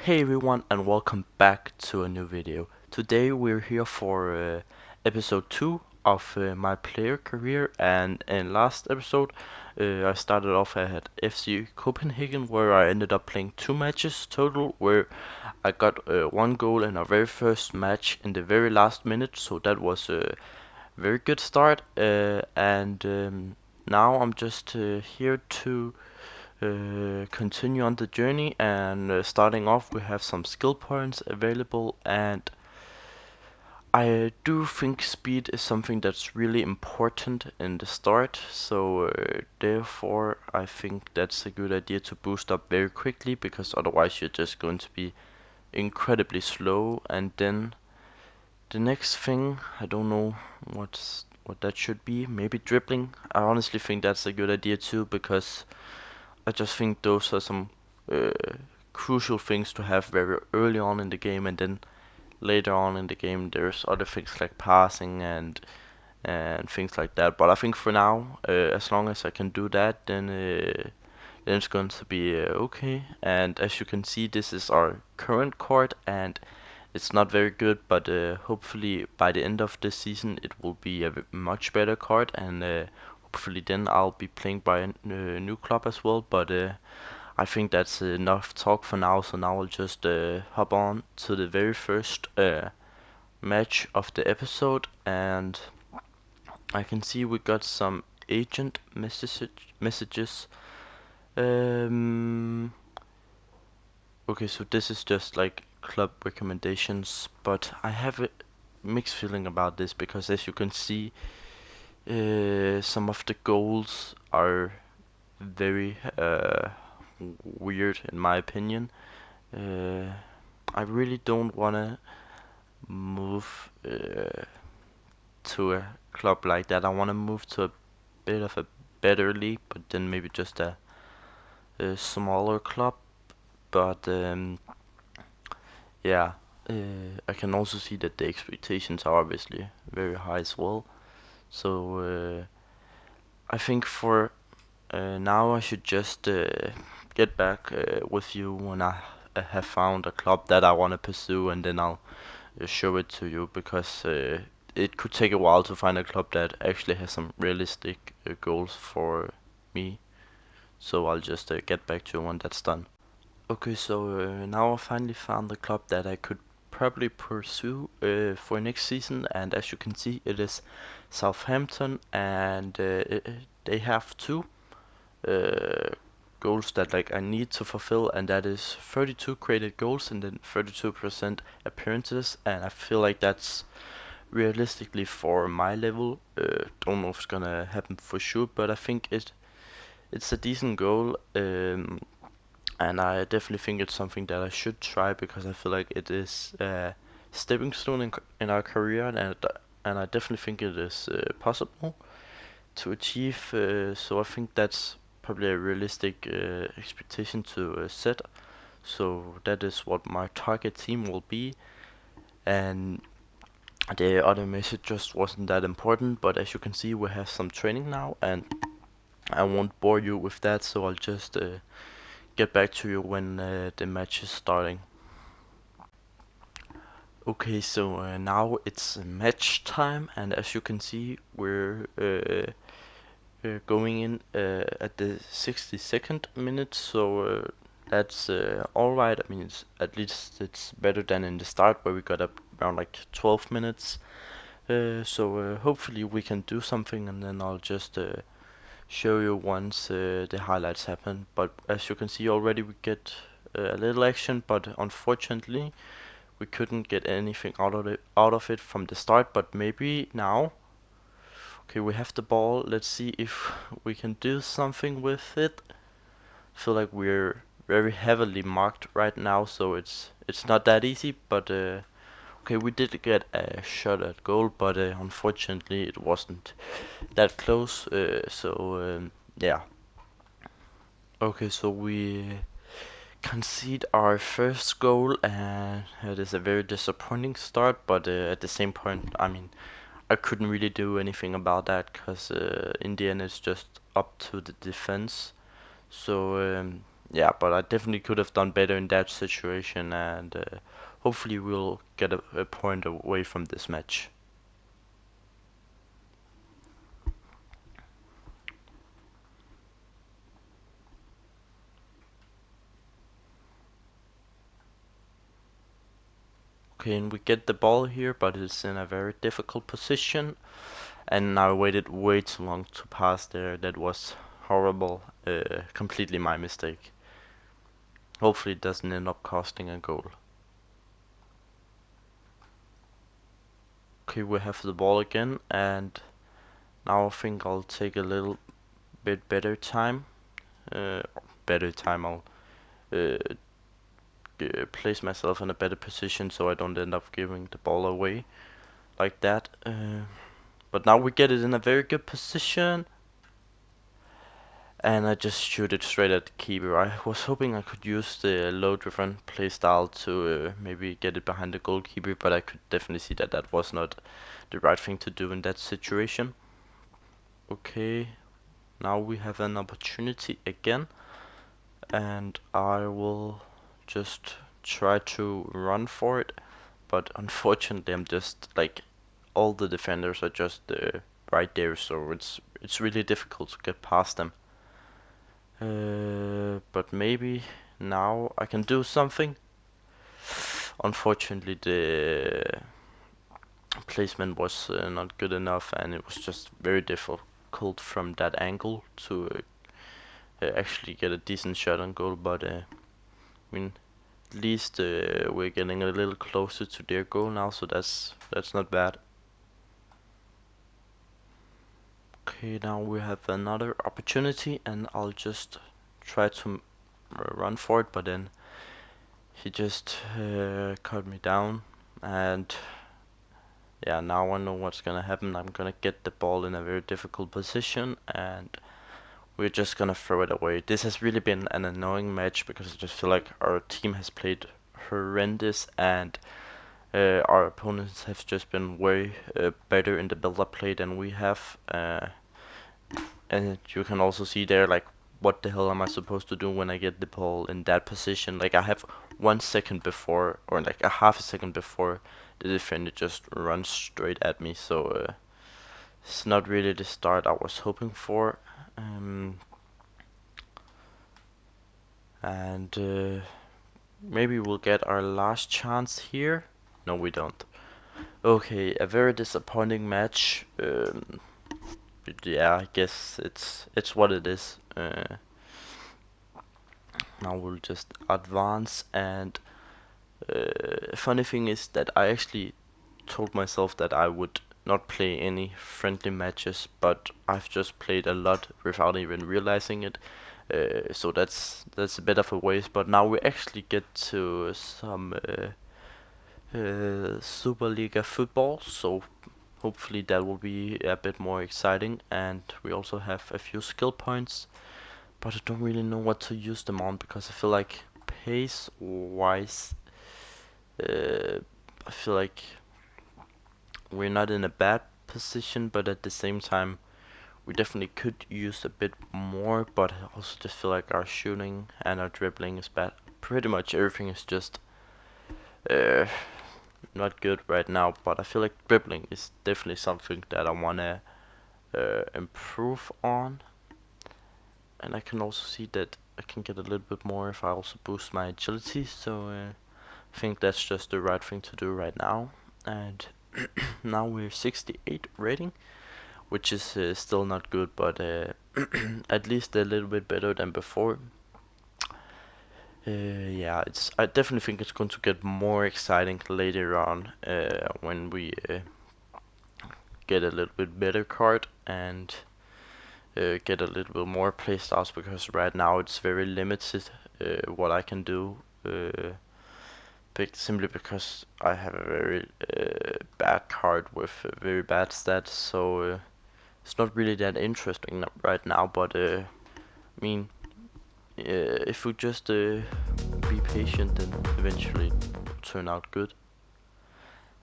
Hey everyone and welcome back to a new video. Today we're here for episode 2 of my player career, and in last episode I started off at FC Copenhagen where I ended up playing 2 matches total, where I got 1 goal in our very first match in the very last minute, so that was a very good start, and now I'm just here to continue on the journey, and starting off we have some skill points available, and I do think speed is something that's really important in the start, so therefore I think that's a good idea to boost up very quickly, because otherwise you're just going to be incredibly slow. And then the next thing, I don't know what that should be, maybe dribbling. I honestly think that's a good idea too, because I just think those are some uh, crucial things to have very early on in the game, and then later on in the game there's other things like passing and things like that. But I think for now, as long as I can do that, then it's going to be okay. And as you can see, this is our current card, and it's not very good, but hopefully by the end of this season it will be a much better card, and hopefully then I'll be playing by a new club as well. But I think that's enough talk for now, so now I'll just hop on to the very first match of the episode, and I can see we got some agent messages. Um, okay, so this is just like club recommendations, but I have a mixed feeling about this, because as you can see, some of the goals are very weird in my opinion. Uh, I really don't wanna move to a club like that. I wanna move to a bit of a better league, but then maybe just a smaller club. But yeah, I can also see that the expectations are obviously very high as well. So I think for now I should just get back with you when I have found a club that I want to pursue, and then I'll show it to you, because it could take a while to find a club that actually has some realistic goals for me. So I'll just get back to you when that's done. Okay, so now I finally found the club that I could probably pursue for next season, and as you can see, it is Southampton, and they have two uh, goals that like I need to fulfill, and that is 32 created goals and then 32% appearances, and I feel like that's realistically for my level. Don't know if it's gonna happen for sure, but I think it's a decent goal, and I definitely think it's something that I should try, because I feel like it is a stepping stone in our career, and I definitely think it is possible to achieve. So I think that's probably a realistic expectation to set. So that is what my target team will be, and the other message just wasn't that important. But as you can see, we have some training now, and I won't bore you with that. So I'll just get back to you when the match is starting. Okay, so now it's match time, and as you can see, we're going in at the 62nd minute, so that's alright. I mean, at least it's better than in the start where we got up around like 12 minutes. So hopefully we can do something, and then I'll just show you once the highlights happen. But as you can see already, we get a little action, but unfortunately we couldn't get anything out of it from the start. But maybe now. Okay, we have the ball. Let's see if we can do something with it. Feel like we're very heavily marked right now, so it's not that easy. But okay, we did get a shot at goal, but unfortunately it wasn't that close. So yeah. Okay, so we concede our first goal, and it is a very disappointing start. But at the same point, I mean, I couldn't really do anything about that, because in the end it's just up to the defense. So yeah, but I definitely could have done better in that situation, and hopefully we'll get a point away from this match. Okay, and we get the ball here, but it's in a very difficult position, and I waited way too long to pass there. That was horrible, completely my mistake. Hopefully it doesn't end up costing a goal. Okay, we have the ball again, and now I think I'll take a little bit better time. Uh, I'll uh, place myself in a better position so I don't end up giving the ball away like that. But now we get it in a very good position, and I just shoot it straight at the keeper. I was hoping I could use the low-driven playstyle to maybe get it behind the goalkeeper, but I could definitely see that that was not the right thing to do in that situation. Okay, now we have an opportunity again, and I will just try to run for it, but unfortunately I'm just like all the defenders are just right there, so it's really difficult to get past them. But maybe now I can do something. Unfortunately, the placement was not good enough, and it was just very difficult from that angle to actually get a decent shot on goal. But I mean, at least we're getting a little closer to their goal now, so that's not bad. Okay, now we have another opportunity, and I'll just try to run for it, but then he just cut me down, and yeah, now I know what's gonna happen. I'm gonna get the ball in a very difficult position, and we're just gonna throw it away. This has really been an annoying match because I just feel like our team has played horrendous, and our opponents have just been way better in the build-up play than we have. And you can also see there, like, what the hell am I supposed to do when I get the ball in that position? Like, I have 1 second before, or like a half a second before, the defender just runs straight at me. So it's not really the start I was hoping for. Um, and maybe we'll get our last chance here. No, we don't. Okay, a very disappointing match. Yeah, I guess it's what it is. Now we'll just advance, and funny thing is that I actually told myself that I would not play any friendly matches, but I've just played a lot without even realizing it. So that's a bit of a waste. But now we actually get to some Superliga football, so hopefully that will be a bit more exciting. And we also have a few skill points, but I don't really know what to use them on because I feel like pace-wise, uh, I feel like we're not in a bad position, but at the same time, we definitely could use a bit more. But I also just feel like our shooting and our dribbling is bad. Pretty much everything is just uh, not good right now. But I feel like dribbling is definitely something that I wanna improve on. And I can also see that I can get a little bit more if I also boost my agility. So I think that's just the right thing to do right now. And now we're 68 rating, which is still not good, but at least a little bit better than before. Yeah, I definitely think it's going to get more exciting later on when we get a little bit better card and get a little bit more playstyles, because right now it's very limited what I can do. Simply because I have a very bad card with very bad stats, so it's not really that interesting right now. But I mean, if we just be patient, then eventually it will turn out good.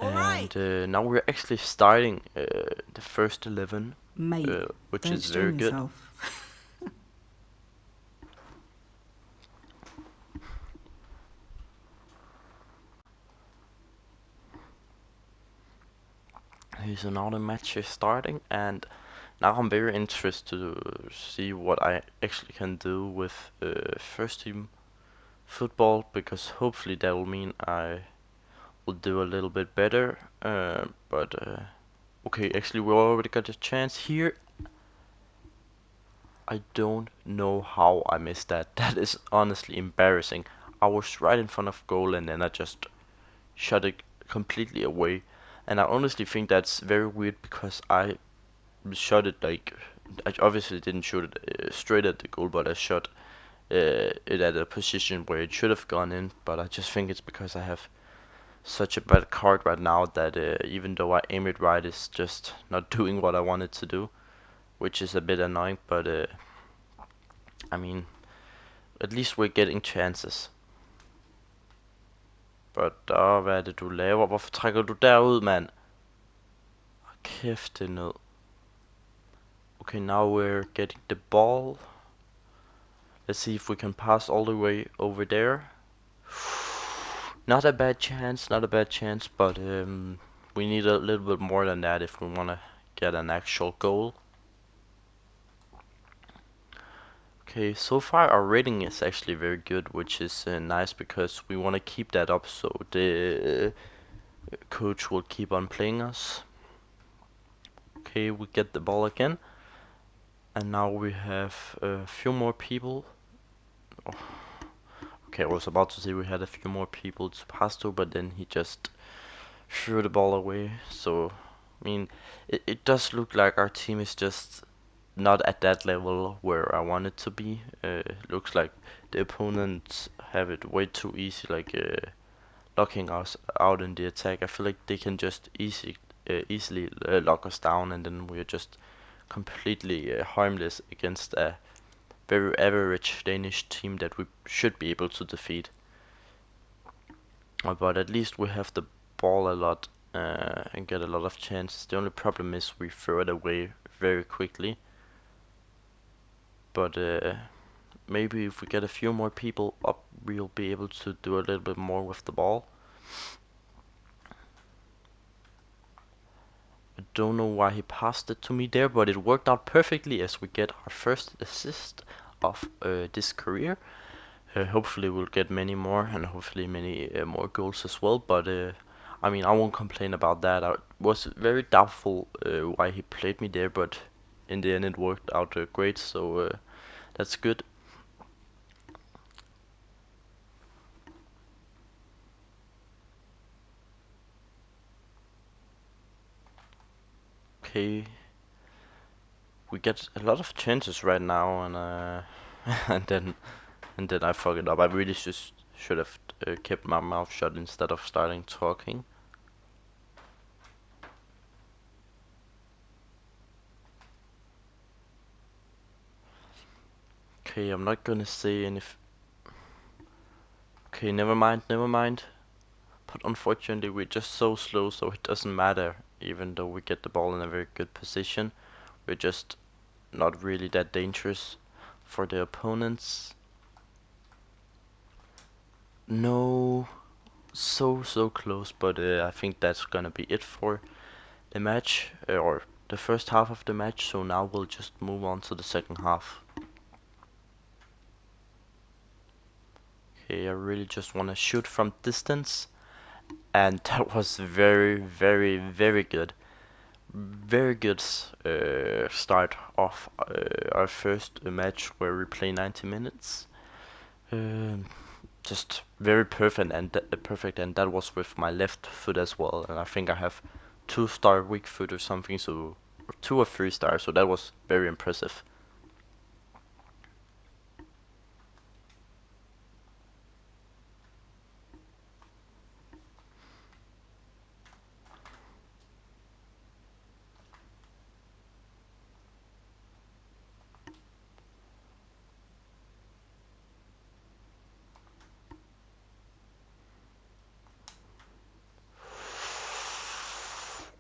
And now we're actually starting the first 11, Mate, which don't is very strain good. yourself. Okay, so now the match is starting, and now I'm very interested to see what I actually can do with first team football, because hopefully that will mean I will do a little bit better. But okay, actually we already got a chance here. I don't know how I missed that. That is honestly embarrassing. I was right in front of goal and then I just shot it completely away. And I honestly think that's very weird because I shot it like I obviously didn't shoot it straight at the goal, but I shot it at a position where it should have gone in. But I just think it's because I have such a bad card right now that even though I aim it right, it's just not doing what I want it to do, which is a bit annoying. But I mean, at least we're getting chances. But hvad er det du laver? Hvorfor trækker du derud, mand? Kæft, det er ned. Okay, now we're getting the ball. Let's see if we can pass all the way over there. Not a bad chance, not a bad chance, but we need a little bit more than that if we want to get an actual goal. Okay, so far our rating is actually very good, which is nice because we want to keep that up so the coach will keep on playing us. Okay, we get the ball again, and now we have a few more people. Oh, okay, I was about to say we had a few more people to pass to, but then he just threw the ball away. So, I mean, it does look like our team is just not at that level where I want it to be. Looks like the opponents have it way too easy, like locking us out in the attack. I feel like they can just easily lock us down, and then we're just completely harmless against a very average Danish team that we should be able to defeat. But at least we have the ball a lot and get a lot of chances. The only problem is we throw it away very quickly. But maybe if we get a few more people up, we'll be able to do a little bit more with the ball. I don't know why he passed it to me there, but it worked out perfectly as we get our first assist of this career. Hopefully we'll get many more and hopefully many more goals as well, but I mean, I won't complain about that. I was very doubtful why he played me there, but in the end it worked out great, so that's good. Okay, we get a lot of chances right now, and and then I fuck it up. I really just should have kept my mouth shut instead of starting talking. Okay, I'm not gonna say any. Okay, never mind, never mind. But unfortunately, we're just so slow, so it doesn't matter. Even though we get the ball in a very good position, we're just not really that dangerous for the opponents. No, so close, but I think that's gonna be it for the match, or the first half of the match. So now we'll just move on to the second half. Okay, I really just want to shoot from distance, and that was very good. Very good start of our first match where we play 90 minutes. Um, just very perfect, and that was with my left foot as well. And I think I have 2-star weak foot or something, so 2 or 3 stars. So that was very impressive.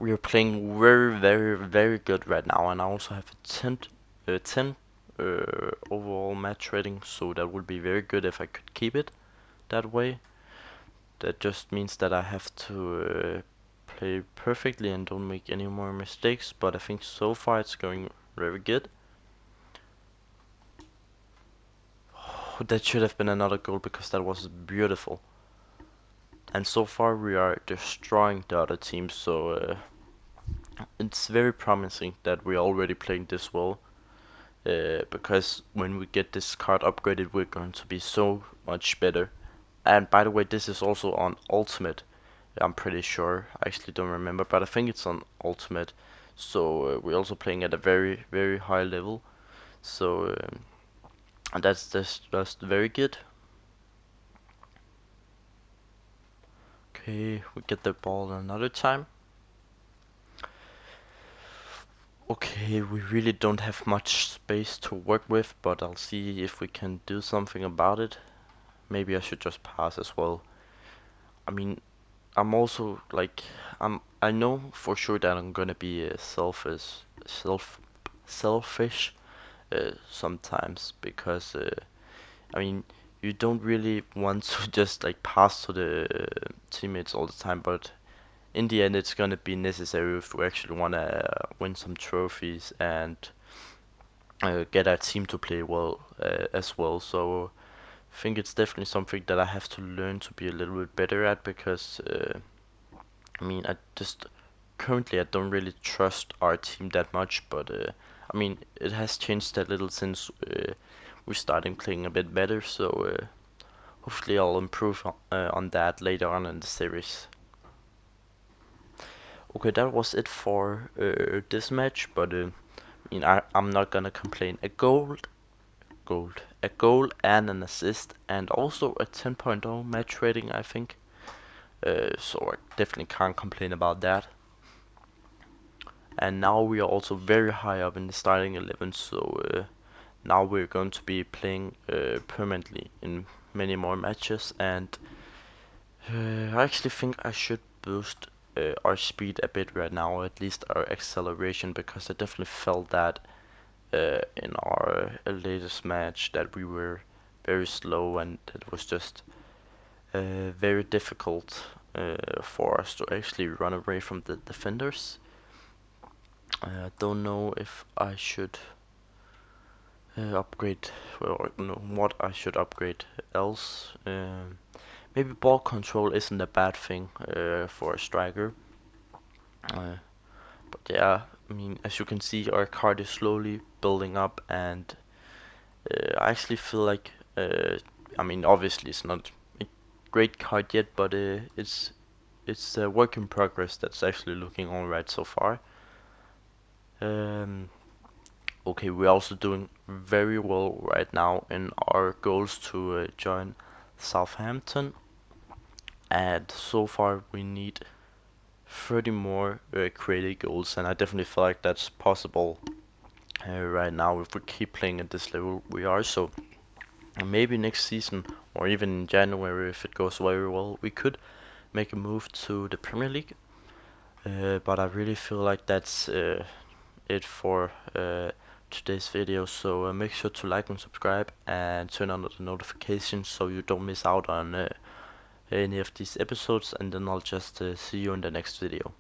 We are playing very good right now, and I also have a 10 overall match rating, so that would be very good if I could keep it that way. That just means that I have to play perfectly and don't make any more mistakes, but I think so far it's going very good. Oh, that should have been another goal because that was beautiful. And so far we are destroying the other team, so it's very promising that we're already playing this well. Because when we get this card upgraded, we're going to be so much better. And by the way, this is also on Ultimate. I'm pretty sure. I actually don't remember, but I think it's on Ultimate. So we're also playing at a very, very high level. So and that's very good. Okay, we get the ball another time. Okay, we really don't have much space to work with, but I'll see if we can do something about it. Maybe I should just pass as well. I mean, I'm also like I know for sure that I'm gonna be selfish sometimes because I mean you don't really want to just like pass to the teammates all the time, but in the end it's gonna be necessary if we actually wanna win some trophies and get our team to play well as well. So I think it's definitely something that I have to learn to be a little bit better at because I mean, I just currently I don't really trust our team that much, but I mean, it has changed a little since we're starting playing a bit better, so hopefully I'll improve on that later on in the series. Okay, that was it for this match, but I mean, I'm not gonna complain. A goal and an assist, and also a 10.0 match rating, I think. So I definitely can't complain about that. And now we are also very high up in the starting 11, so now we're going to be playing permanently in many more matches, and I actually think I should boost our speed a bit right now, or at least our acceleration, because I definitely felt that in our latest match that we were very slow and it was just very difficult for us to actually run away from the defenders. I don't know if I should upgrade, well, no, what I should upgrade else. Maybe ball control isn't a bad thing for a striker. Uh, but yeah, I mean, as you can see, our card is slowly building up, and I actually feel like, I mean, obviously it's not a great card yet, but it's a work in progress that's actually looking alright so far. Um, Okay, we're also doing very well right now in our goals to join Southampton, and so far we need 30 more creative goals, and I definitely feel like that's possible right now if we keep playing at this level we are. So maybe next season or even in January, if it goes very well, we could make a move to the Premier League. But I really feel like that's it for today's video, so make sure to like and subscribe and turn on the notifications so you don't miss out on any of these episodes, and then I'll just see you in the next video.